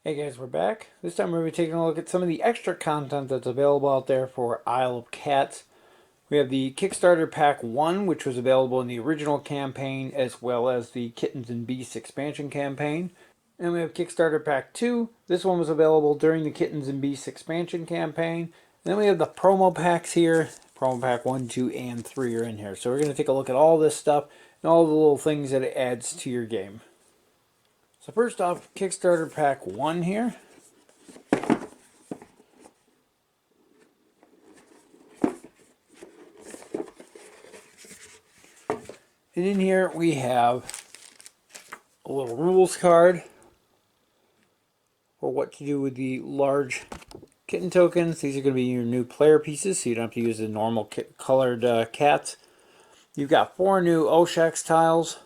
Hey guys, we're back. This time we're going to be taking a look at some of the extra content that's available out there for Isle of Cats. We have the Kickstarter Pack 1, which was available in the original campaign, as well as the Kittens and Beasts expansion campaign. And we have Kickstarter Pack 2. This one was available during the Kittens and Beasts expansion campaign. And then we have the promo packs here. Promo Pack 1, 2, and 3 are in here. So we're going to take a look at all this stuff and all the little things that it adds to your game. So first off, Kickstarter Pack 1 here. And in here we have a little rules card for what to do with the large kitten tokens. These are going to be your new player pieces, so you don't have to use the normal colored cats. You've got 4 new Oshax tiles.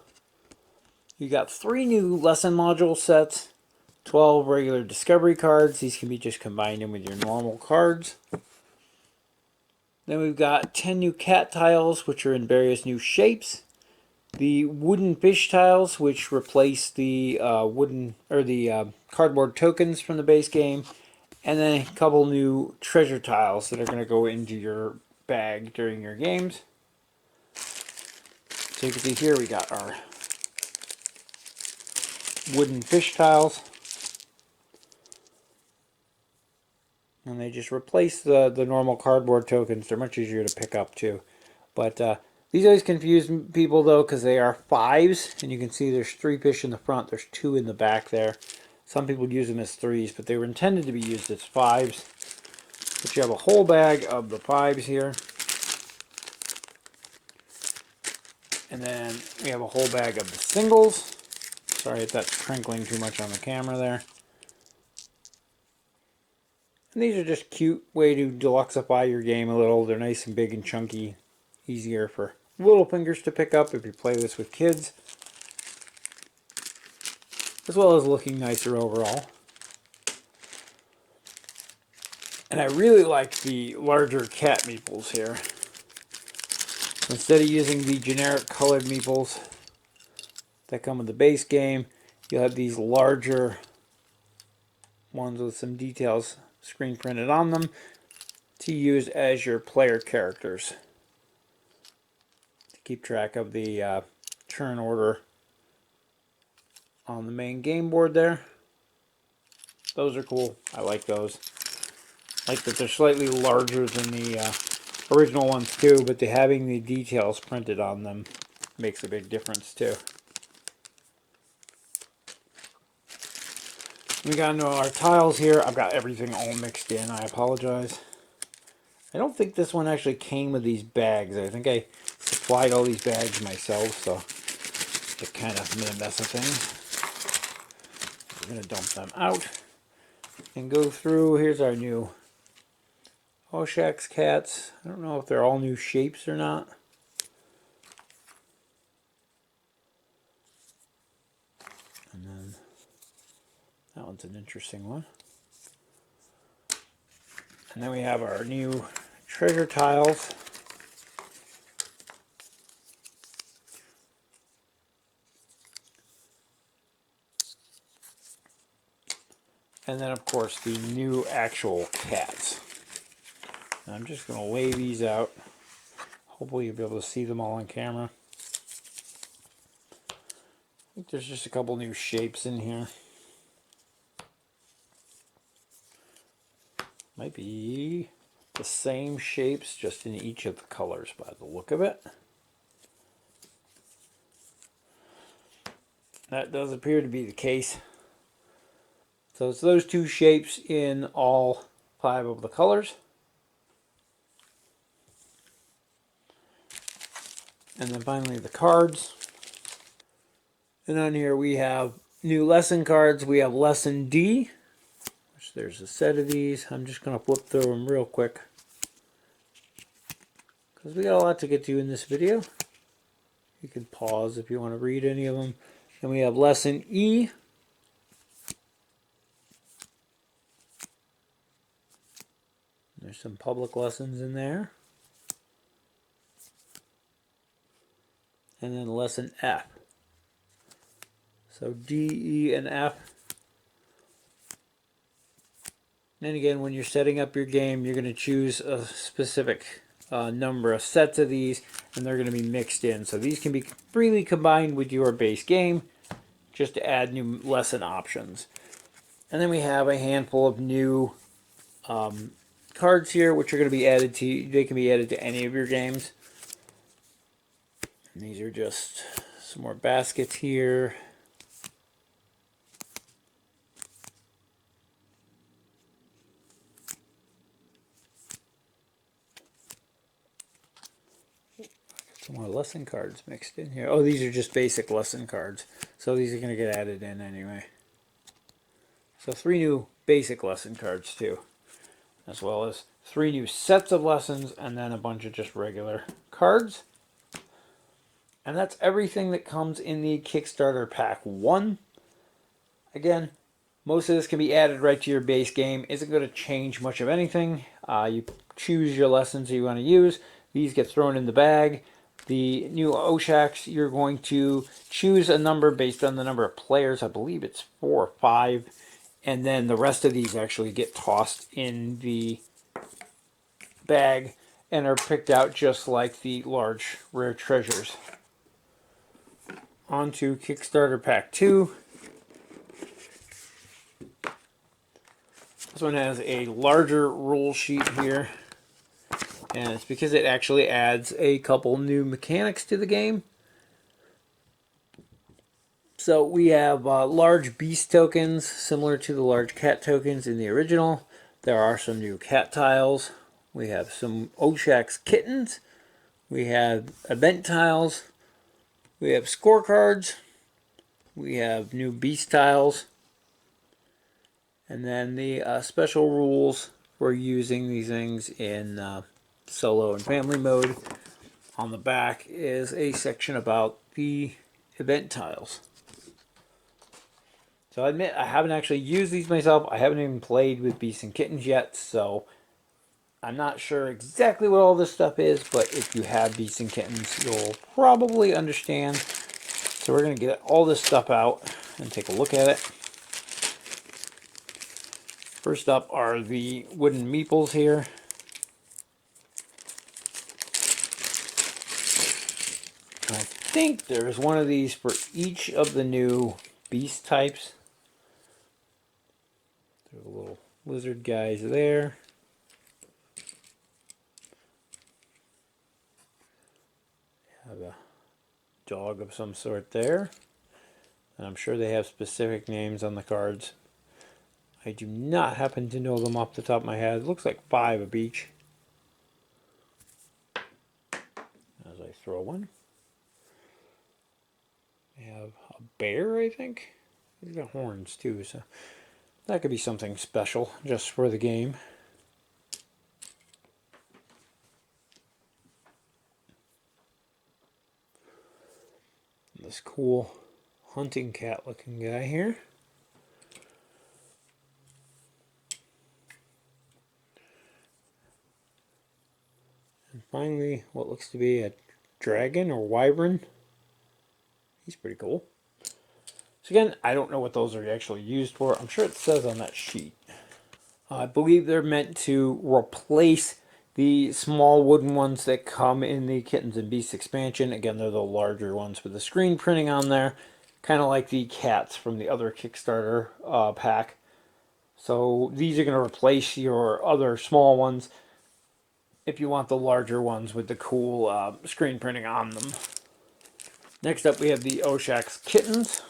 You got 3 new lesson module sets, 12 regular discovery cards. These can be just combined in with your normal cards. Then we've got 10 new cat tiles, which are in various new shapes. The wooden fish tiles, which replace the cardboard tokens from the base game, and then a couple new treasure tiles that are going to go into your bag during your games. So you can see here we got our wooden fish tiles, and they just replace the normal cardboard tokens. They're much easier to pick up too, but these always confuse people though, because they are 5s, and you can see there's 3 fish in the front, there's 2 in the back there. Some people use them as 3s, but they were intended to be used as 5s. But you have a whole bag of the 5s here. And then we have a whole bag of the singles. Sorry if that's crinkling too much on the camera there. And these are just cute way to deluxify your game a little. They're nice and big and chunky. Easier for little fingers to pick up if you play this with kids. As well as looking nicer overall. And I really like the larger cat meeples here. Instead of using the generic colored meeples that come with the base game, you'll have these larger ones with some details screen printed on them to use as your player characters. To keep track of the turn order on the main game board there. Those are cool. I like those. I like that they're slightly larger than the original ones too, but having the details printed on them makes a big difference too. We got into our tiles here. I've got everything all mixed in. I apologize. I don't think this one actually came with these bags. I think I supplied all these bags myself, so it kind of made a mess of things. We're going to dump them out and go through. Here's our new Oshax cats. I don't know if they're all new shapes or not. And then that one's an interesting one. And then we have our new treasure tiles. And then of course the new actual cats. And I'm just going to lay these out. Hopefully you'll be able to see them all on camera. I think there's just a couple new shapes in here. Might be the same shapes, just in each of the colors by the look of it. That does appear to be the case. So it's those 2 shapes in all 5 of the colors. And then finally the cards. And on here we have new lesson cards. We have lesson D, which there's a set of these. I'm just going to flip through them real quick, because we got a lot to get to in this video. You can pause if you want to read any of them. Then we have lesson E. There's some public lessons in there. And then lesson F. So D, E, and F And again, when you're setting up your game, you're going to choose a specific number of sets of these, and they're going to be mixed in. So these can be freely combined with your base game, just to add new lesson options. And then we have a handful of new cards here, which are going to be added to, they can be added to any of your games. And these are just some more baskets here. Some more lesson cards mixed in here. Oh, these are just basic lesson cards. So these are going to get added in anyway. So 3 new basic lesson cards too, as well as 3 new sets of lessons, and then a bunch of just regular cards. And that's everything that comes in the Kickstarter Pack 1. Again, most of this can be added right to your base game. Isn't going to change much of anything. You choose your lessons you want to use. These get thrown in the bag. The new Oshaks, you're going to choose a number based on the number of players. I believe it's 4 or 5. And then the rest of these actually get tossed in the bag and are picked out just like the large rare treasures. On to Kickstarter Pack 2. This one has a larger rule sheet here. And it's because it actually adds a couple new mechanics to the game. So we have large beast tokens, similar to the large cat tokens in the original. There are some new cat tiles. We have some Oshax kittens. We have event tiles. We have scorecards. We have new beast tiles. And then the special rules for using these things in solo and family mode. On the back is a section about the event tiles. So I admit I haven't actually used these myself. I haven't even played with beasts and kittens yet, so I'm not sure exactly what all this stuff is, but if you have beasts and kittens, you'll probably understand. So we're going to get all this stuff out and take a look at it. First up are the wooden meeples here. I think there's one of these for each of the new beast types. There's little lizard guys there. Have a dog of some sort there. And I'm sure they have specific names on the cards. I do not happen to know them off the top of my head. It looks like 5 of each. As I throw one. We have a bear, I think. He's got horns too, so that could be something special just for the game. This cool hunting cat looking guy here. And finally, what looks to be a dragon or wyvern. He's pretty cool. So again, I don't know what those are actually used for. I'm sure it says on that sheet. I believe they're meant to replace the small wooden ones that come in the Kittens and Beasts expansion. Again, they're the larger ones with the screen printing on there. Kind of like the cats from the other Kickstarter pack. So these are going to replace your other small ones if you want the larger ones with the cool screen printing on them. Next up we have the Oshax Kittens.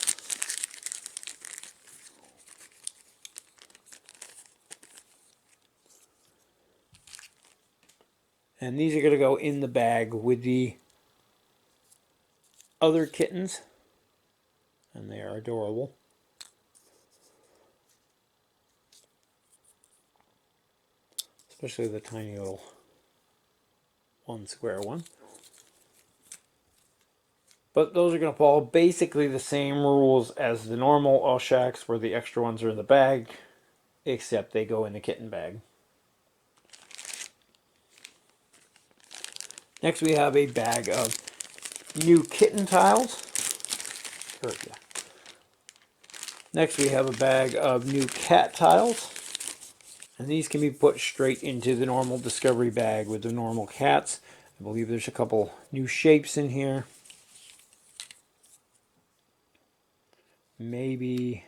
And these are going to go in the bag with the other kittens. And they are adorable. Especially the tiny little one square one. But those are going to follow basically the same rules as the normal Oshaks, where the extra ones are in the bag, except they go in the kitten bag. Next we have a bag of new Kitten Tiles. Next we have a bag of new cat tiles. And these can be put straight into the normal discovery bag with the normal cats. I believe there's a couple new shapes in here. Maybe,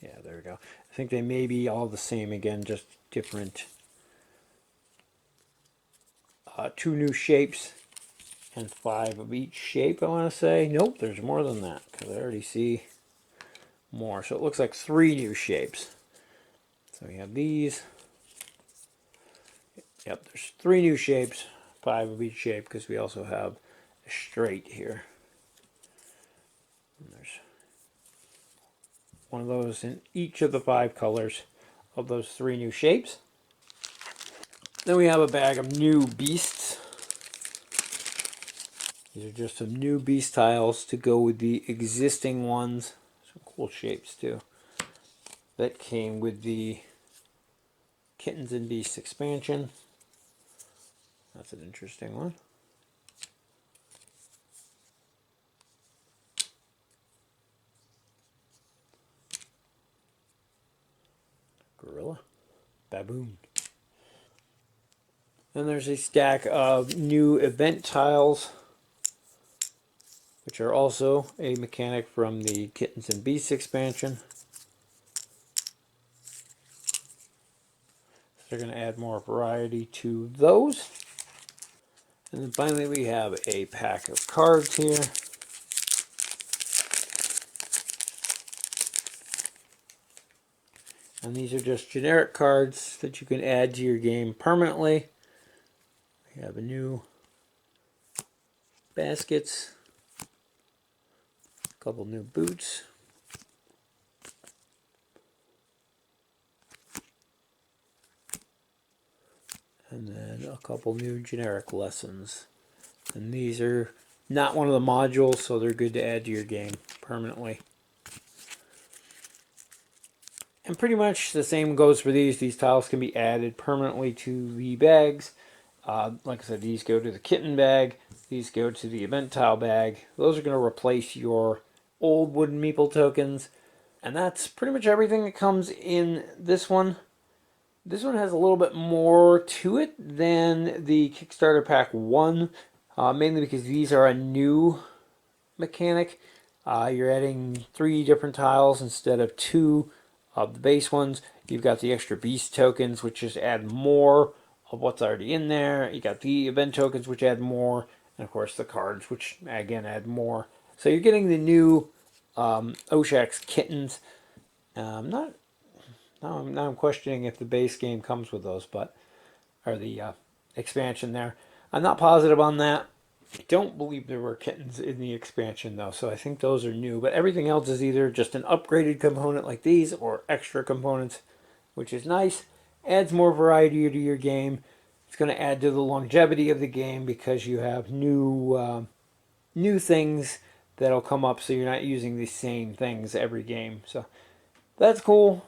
yeah, there we go. I think they may be all the same again, just different. 2 new shapes and 5 of each shape, I want to say. Nope, there's more than that because I already see more. So it looks like 3 new shapes. So we have these. Yep, there's 3 new shapes, 5 of each shape because we also have a straight here. And there's one of those in each of the 5 colors of those 3 new shapes. Then we have a bag of new beasts. These are just some new beast tiles to go with the existing ones. Some cool shapes too. That came with the Kittens and Beasts expansion. That's an interesting one. Gorilla. Baboon. Then there's a stack of new event tiles, which are also a mechanic from the Kittens and Beasts expansion. So they're going to add more variety to those. And then finally we have a pack of cards here. And these are just generic cards that you can add to your game permanently. We have a new baskets, a couple new boots, and then a couple new generic lessons. And these are not one of the modules, so they're good to add to your game permanently. And pretty much the same goes for these. These tiles can be added permanently to the bags. Like I said, these go to the kitten bag. These go to the event tile bag. Those are going to replace your old wooden meeple tokens. And that's pretty much everything that comes in this one. This one has a little bit more to it than the Kickstarter Pack 1. Mainly because these are a new mechanic. You're adding 3 different tiles instead of 2 of the base ones. You've got the extra beast tokens, which just add more of what's already in there. You got the event tokens, which add more, and of course the cards, which again add more. So you're getting the new Oshax kittens. Now I'm questioning if the base game comes with those, but or the expansion there. I'm not positive on that. I don't believe there were kittens in the expansion though, so I think those are new. But everything else is either just an upgraded component like these or extra components, which is nice. Adds more variety to your game. It's going to add to the longevity of the game because you have new things that'll come up, so you're not using the same things every game. So that's cool.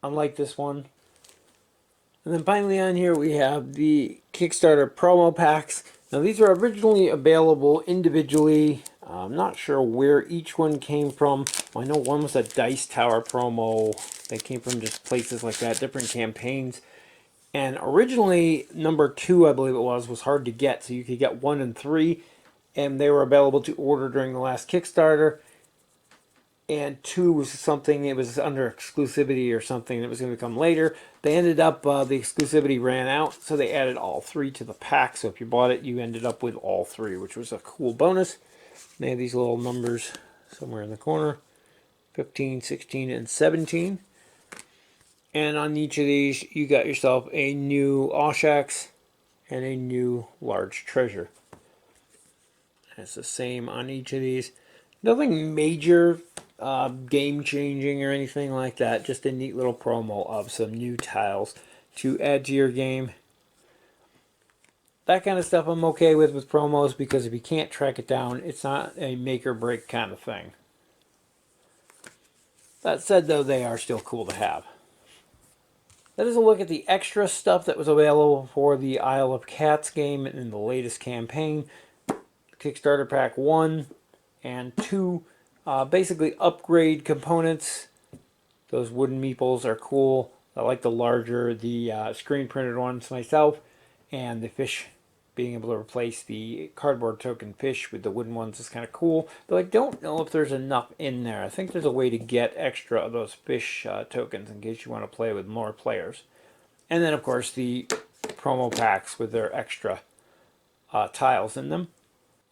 I like this one. And then finally on here we have the Kickstarter promo packs. Now these were originally available individually. I'm not sure where each one came from. I know one was a Dice Tower promo. They came from just places like that, different campaigns. And originally number 2, I believe it was hard to get. So you could get 1 and 3. And they were available to order during the last Kickstarter. And 2 was something, it was under exclusivity or something that was going to come later. They ended up, the exclusivity ran out, so they added all 3 to the pack. So if you bought it, you ended up with all 3, which was a cool bonus. They have these little numbers somewhere in the corner, 15, 16, and 17. And on each of these, you got yourself a new Oshax and a new large treasure. And it's the same on each of these. Nothing major, game-changing or anything like that. Just a neat little promo of some new tiles to add to your game. That kind of stuff I'm okay with promos, because if you can't track it down, it's not a make-or-break kind of thing. That said, though, they are still cool to have. That is a look at the extra stuff that was available for the Isle of Cats game in the latest campaign. Kickstarter Pack 1 and 2. Basically upgrade components. Those wooden meeples are cool. I like the larger, the screen printed ones myself, and the fish, being able to replace the cardboard token fish with the wooden ones is kind of cool. Though I don't know if there's enough in there. I think there's a way to get extra of those fish tokens in case you want to play with more players. And then, of course, the promo packs with their extra tiles in them.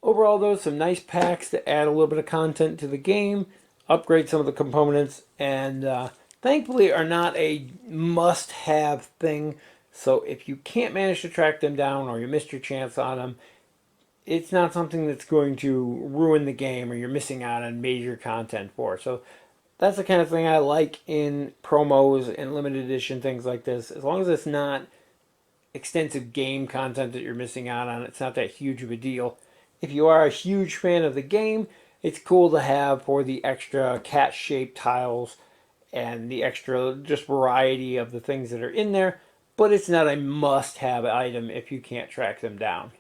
Overall, though, some nice packs to add a little bit of content to the game, upgrade some of the components, and thankfully are not a must-have thing. So if you can't manage to track them down or you missed your chance on them, it's not something that's going to ruin the game or you're missing out on major content for. So that's the kind of thing I like in promos and limited edition things like this. As long as it's not extensive game content that you're missing out on, it's not that huge of a deal. If you are a huge fan of the game, it's cool to have for the extra cat-shaped tiles and the extra just variety of the things that are in there, but it's not a must-have item if you can't track them down.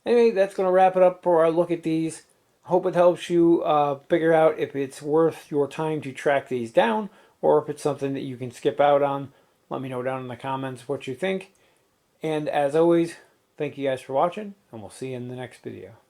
Anyway, that's going to wrap it up for our look at these. Hope it helps you figure out if it's worth your time to track these down or if it's something that you can skip out on. Let me know down in the comments what you think. And as always, thank you guys for watching, and we'll see you in the next video.